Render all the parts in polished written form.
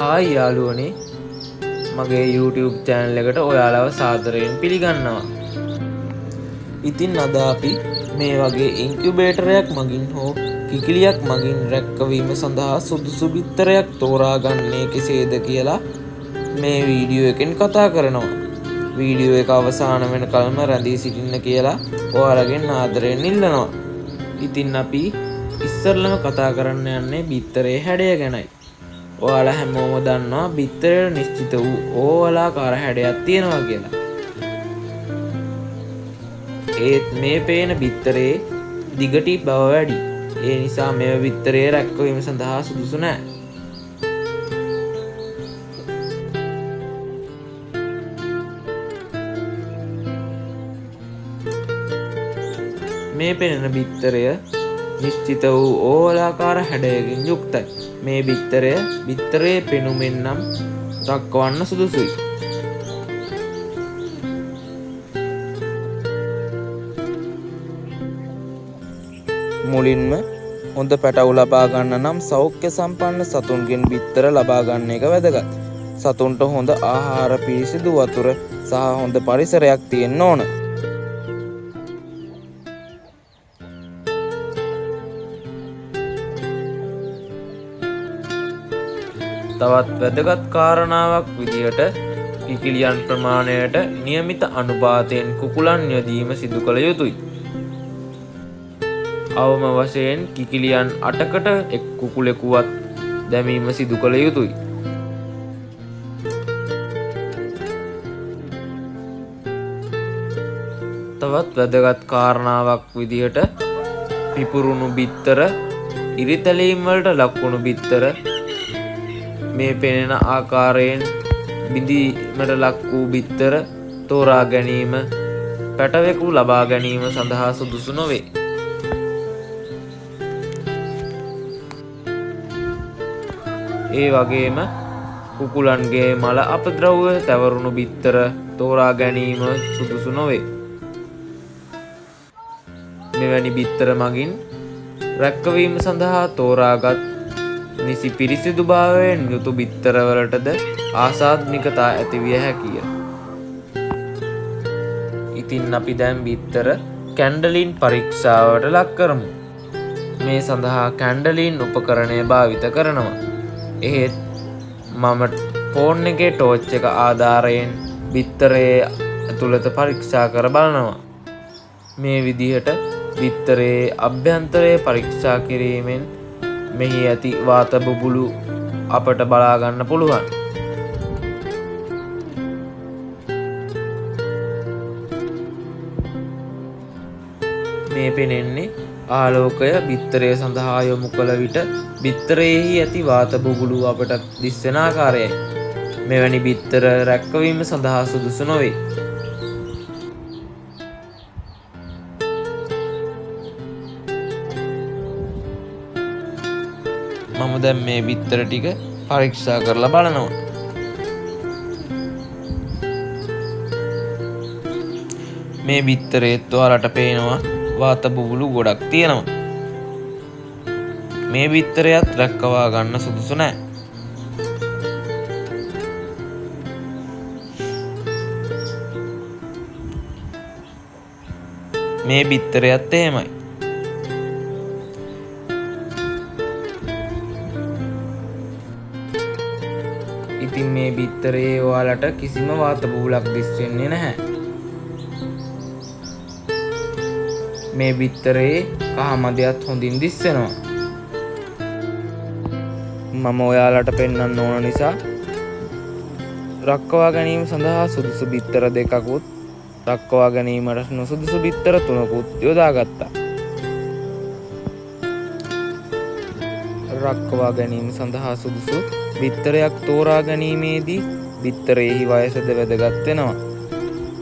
ආයි යාළුවනේ මගේ YouTube channel එකට ඔයාලව සාදරයෙන් පිළිගන්නවා. ඉතින් අද අපි මේ වගේ ඉන්කියුබේටරයක් මගින් හෝ කිකිලියක් මගින් රැක්කවීම සඳහා සුදුසු බිත්තරයක් තෝරාගන්නේ කෙසේද කියලා මේ වීඩියෝ එකෙන් කතා කරනවා. වීඩියෝ එක අවසාන වෙනකල්ම රැඳී සිටින්න කියලා ඔයාලගෙන් ආදරයෙන් ඉල්ලනවා. ඉතින් අපි ඉස්සරලම කතා කරන්න යන්නේ බිත්තරේ හැඩය ගැනයි. ඔයාලා හැමෝම දන්නවා බිත්තරයට නිශ්චිත වූ ඕවලාකාර හැඩයක් තියෙනවා කියලා. ඒත් මේ පේන බිත්තරේ දිගටි බව වැඩි. ඒ නිසා මෙම බිත්තරේ රැක්කවීම සඳහා සුදුසු නෑ. මේ පෙනෙන බිත්තරය නිශ්චිත වූ ඕවලාකාර හැඩයකින් යුක්තයි. මේ බිත්තරය බිත්තරේ පෙනුමෙන් නම් දක්වන්න සුදුසුයි. මුලින්ම හොඳ පැටවු ලබා ගන්න නම් සෞඛ්‍ය සම්පන්න සතුන්ගෙන් බිත්තර ලබා ගන්න එක වැදගත්. සතුන්ට හොඳ ආහාර, පිරිසිදු වතුර සහ හොඳ පරිසරයක් තියෙන්න ඕන. තවත් වැදගත් කාරණාවක් විදිහට කිකිලියන් ප්‍රමාණයට නියමිත අනුපාතයෙන් කුකුලන් යොදීම සිදු කළ යුතුයි. අවම වශයෙන් කිකිලියන් 8කට එක් කුකුලෙකුවත් දැමීම සිදු කළ යුතුයි. තවත් වැදගත් කාරණාවක් විදිහට පිපුරුණු බිත්තර, ඉරිතැලීම් වලට ලක්වුණු බිත්තර, මේ පෙනෙන ආකාරයෙන් බිඳීමට ලක් වූ බිත්තර තෝරා ගැනීම පැටවෙකු ලබා ගැනීම සඳහා සුදුසු නොවේ. ඒ වගේම කුකුලන්ගේ මල අපද්‍රව්‍ය තැවරුණු බිත්තර තෝරා ගැනීම සුදුසු නොවේ. මෙවැනි බිත්තර මගින් රැක්කවීම සඳහා තෝරාගත් නිසි පිරිසිදුභාවයෙන් යුතු බිත්තරවලටද ආසාත්මිකතා ඇතිවිය හැකිය. ඉතින් අපි දැන් බිත්තර කැන්ඩලින් පරීක්ෂාවට ලක් කරමු. මේ සඳහා කැන්ඩලින් උපකරණය භාවිත කරනවා. එහෙත් මම ෆෝන් එකේ ටෝච් එක ආධාරයෙන් බිත්තරයේ ඇතුළත පරීක්ෂා කර බලනවා. මේ විදිහට බිත්තරයේ අභ්‍යන්තරය පරීක්ෂා කිරීමෙන් මෙහි ඇති වාත බුබුලු අපට බලා ගන්න පුළුවන්. මේ පෙනෙන්නේ ආලෝකය බිත්තරය සඳහා යොමු කළ විට බිත්තරයෙහි ඇති වාත බුබුලු අපට දිස්වෙන ආකාරයයි. මෙවැනි බිත්තර රැක්කවීම සඳහා සුදුසු නොවේ. මම දැන් මේ බිත්තර ටික පරීක්ෂා කරලා බලනවා. මේ බිත්තරේත් ඔයාලට පේනවා වාත බුබුලු ගොඩක් තියෙනවා. මේ බිත්තරයත් රැක්කවා ගන්න සුදුසු නෑ. මේ බිත්තරයත් එහෙමයි. ඉතින් මේ බිත්තරේ ඔයාලට කිසිම වාත බුබුලක් දිස් වෙන්නේ නැහැ. මේ බිත්තරේ කහ මදයත් හොඳින් දිස් වෙනවා. මම ඔයාලට පෙන්වන්න ඕන නිසා රක්කවා ගැනීම සඳහා සුදුසු බිත්තර දෙකකුත් රක්කවා ගැනීමට නොසුදුසු බිත්තර 3කුත් යොදාගත්තා. රක්කවා ගැනීම සඳහා සුදුසු බිත්තරයක් තෝරා ගැනීමේදී බිත්තරයෙහි වයසද වැදගත් වෙනවා.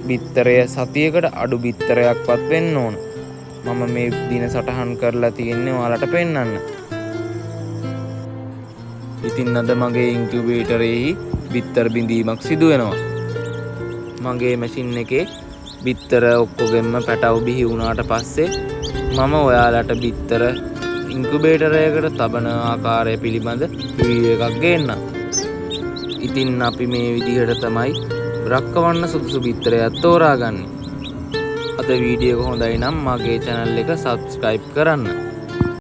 බිත්තරය සතියකට අඩු බිත්තරයක්වත් වෙන්න ඕන. මම මේ දින සටහන් කරලා තියෙන්නේ ඔයාලට පෙන්වන්න. ඉතින් අද මගේ ඉන්කියුබේටරෙහි බිත්තර බිඳීමක් සිදු වෙනවා. මගේ මැෂින් එකේ බිත්තර ඔක්කොගෙම පැටව බිහි වුණාට පස්සේ මම ඔයාලට බිත්තර ඉන්කියුබේටරයකට තබන ආකාරය පිළිබඳ වීඩියෝ එකක් ගේන්නම්. ඉතින් අපි මේ විදිහට තමයි රක්කවන්න සුදුසු බිත්තරයක් තෝරාගන්නේ. අද වීඩියෝ එක හොඳයි නම් මගේ channel එක subscribe කරන්න.